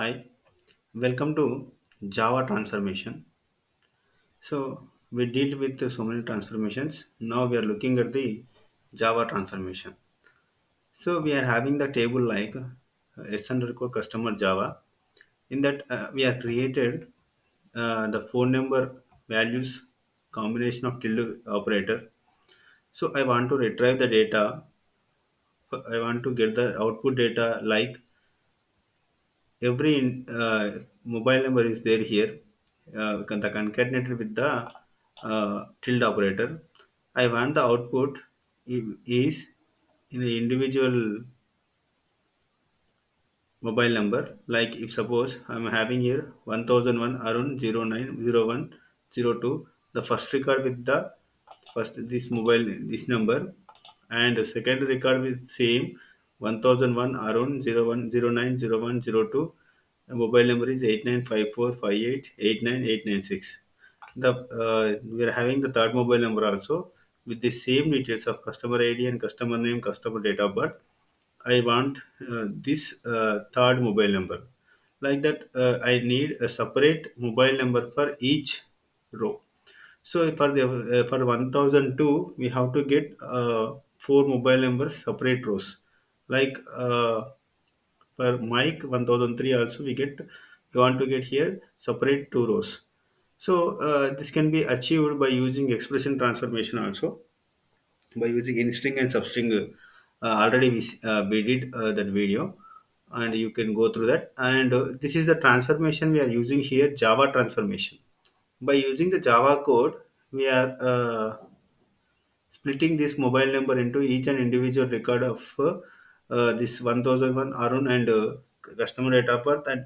Hi, welcome to Java transformation. So we deal with so many transformations. Now we are looking at the Java transformation. So we are having the table like s underscore customer Java. In that we are created the phone number values combination of tilde operator. So I want to retrieve the data. I want to get the output data like every mobile number is there here the concatenated with the tilde operator. I want the output is in the individual mobile number. Like if suppose I'm having here 1001 around 090102, the first record with the first this mobile this number, and the second record with same 1001 around 01090102. The mobile number is 8954588986. The we are having the third mobile number also with the same details of customer ID and customer name, customer date of birth. I want this third mobile number. Like that, I need a separate mobile number for each row. So for 1002, we have to get four mobile numbers separate rows. Like for Mike 1003 also we want to get here separate two rows. So this can be achieved by using expression transformation also, by using in-string and substring. Already we did that video, and you can go through that. And this is the transformation we are using here, Java transformation. By using the Java code, we are splitting this mobile number into each and individual record of this 1001 Arun and customer date of birth, and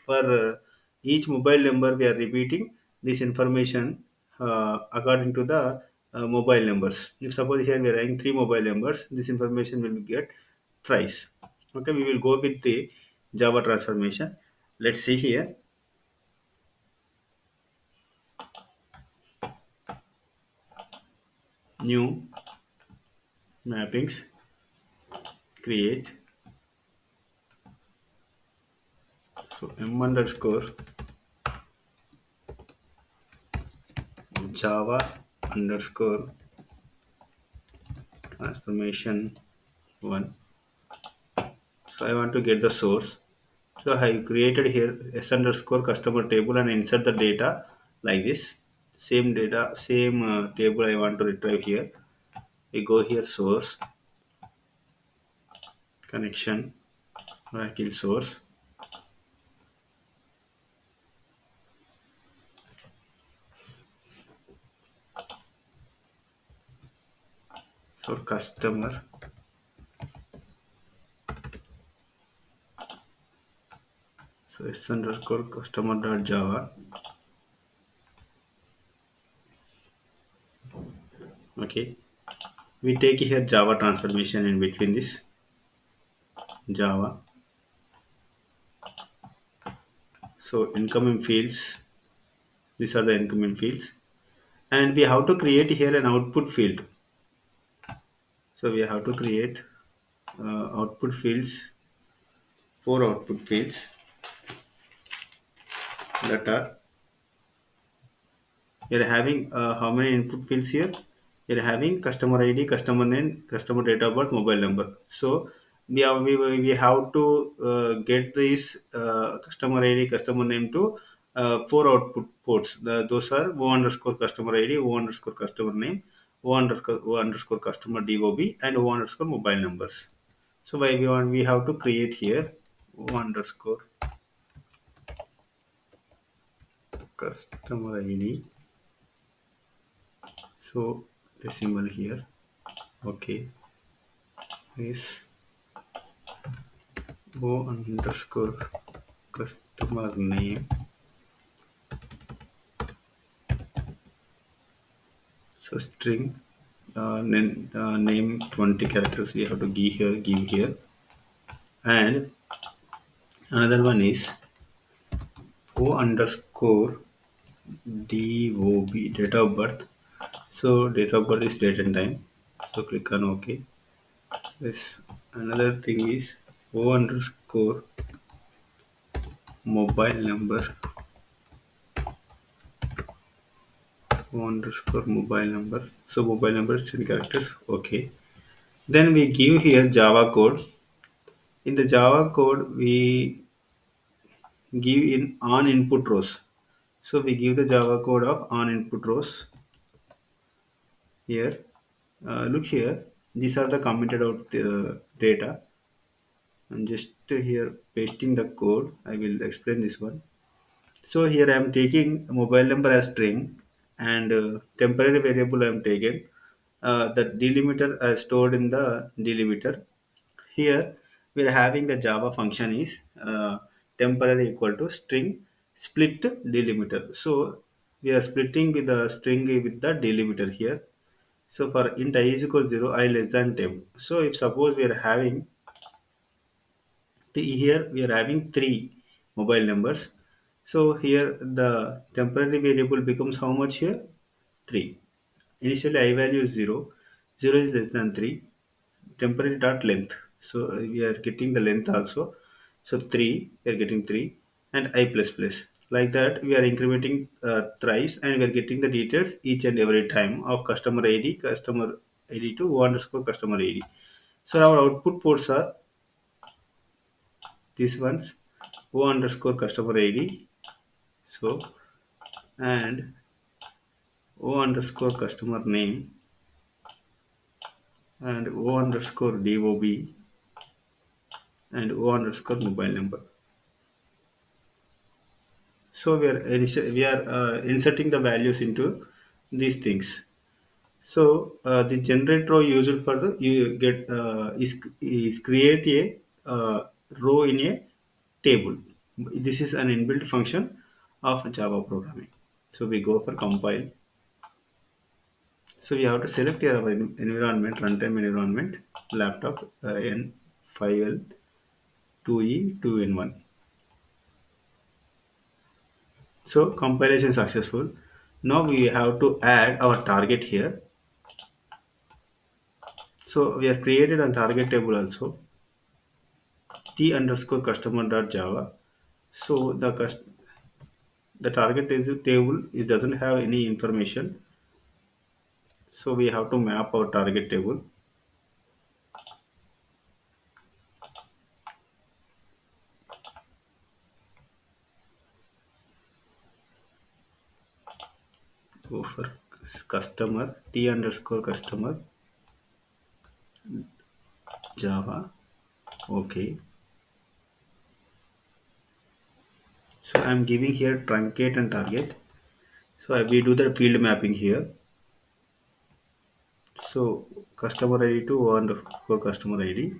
for each mobile number we are repeating this information according to the mobile numbers. If suppose here we are having three mobile numbers, this information will get thrice. Okay, we will go with the Java transformation. Let's see here. New mappings, create. So m underscore Java underscore transformation one. So I want to get the source. So I created here s underscore customer table and insert the data like this. Same data, same table I want to retrieve here. We go here source, connection, kill source. So customer. So s underscore customer dot Java. Okay. We take here Java transformation in between this Java. So incoming fields. These are the incoming fields, and we have to create here an output field. So we have to create output fields, four output fields that are, we are having how many input fields here. We are having customer ID, customer name, customer date of birth, mobile number. So we have to get this customer ID, customer name to four output ports. Those are O underscore customer ID, O underscore customer name, O underscore customer DOB, and O underscore mobile numbers. So why we have to create here O underscore customer ID. So decimal here. Okay, is O underscore customer name. So string name 20 characters we have to give here, and another one is O underscore DOB, date of birth. So date of birth is date and time. So click on OK. This another thing is O underscore mobile number, underscore mobile number. So mobile number is 10 characters. Okay. Then we give here Java code. In the Java code, we give in on input rows. So we give the Java code of on input rows here. Look here. These are the commented out data. I'm just here pasting the code. I will explain this one. So here I am taking a mobile number as string and temporary variable I am taken. The delimiter I stored in the delimiter. Here we are having the Java function is temporary equal to string split delimiter. So we are splitting with the string with the delimiter here. So for int I is equal to 0, I less than 10. So if suppose we are having here we are having three mobile numbers. So here the temporary variable becomes how much here? 3. Initially I value is 0. 0 is less than 3. Temporary dot length. So we are getting the length also. So 3, we are getting 3 and I plus plus. Like that we are incrementing thrice and we are getting the details each and every time of customer ID, customer ID to O underscore customer ID. So our output ports are these ones, O underscore customer ID. So and O underscore customer name and O underscore DOB and O underscore mobile number. So we are inserting the values into these things. So the generate row used for the you get is create a row in a table. This is an inbuilt function of Java programming. So we go for compile. So we have to select here our environment, runtime environment, laptop N5L 2E 2N1. So compilation successful. Now we have to add our target here. So we have created a target table also. T underscore customer dot Java. So the target is table it doesn't have any information. So we have to map our target table. Go for customer T underscore customer Java. Okay. So I'm giving here truncate and target. So we do the field mapping here. So customer ID to O underscore customer ID,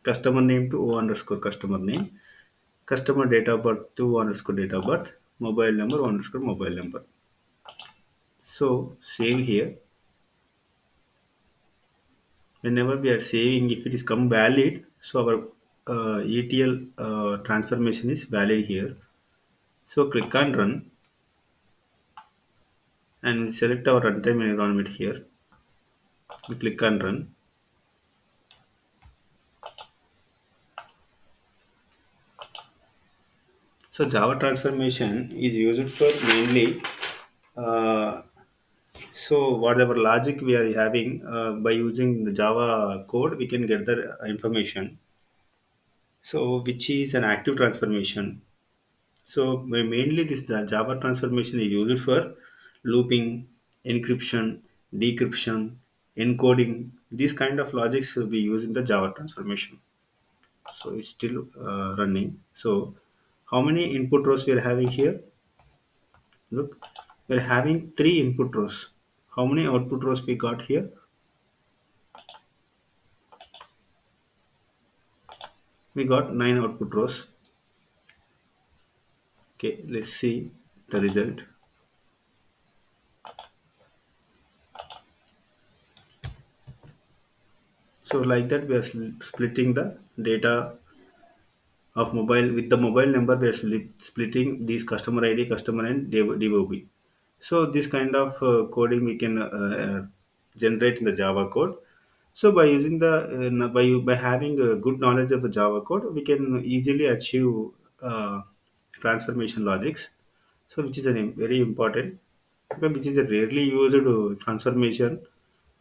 customer name to O underscore customer name, customer date of birth to O underscore date of birth, mobile number O underscore mobile number. So save here. Whenever we are saving, if it is come valid, so our ETL transformation is valid here. So click on run and select our runtime environment here. We click on run. So Java transformation is used for mainly so whatever logic we are having by using the Java code, we can get the information. So which is an active transformation. So mainly this the Java transformation is used for looping, encryption, decryption, encoding. These kind of logics will be used in the Java transformation. So it's still running. So how many input rows we are having here? Look, we are having three input rows. How many output rows we got here? We got 9 output rows. Okay, let's see the result. So like that we are splitting the data of mobile with the mobile number. We are splitting these customer ID, customer and DOB. So this kind of coding we can generate in the Java code. So by using the by having a good knowledge of the Java code, we can easily achieve uh, transformation logics. So which is a very important, but which is a rarely used transformation.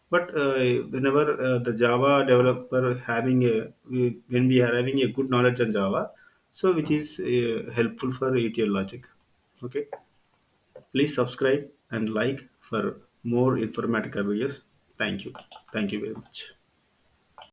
But whenever the Java developer having when we are having a good knowledge on Java, so which is helpful for ETL logic. Okay, please subscribe and like for more informatica videos. Thank you very much.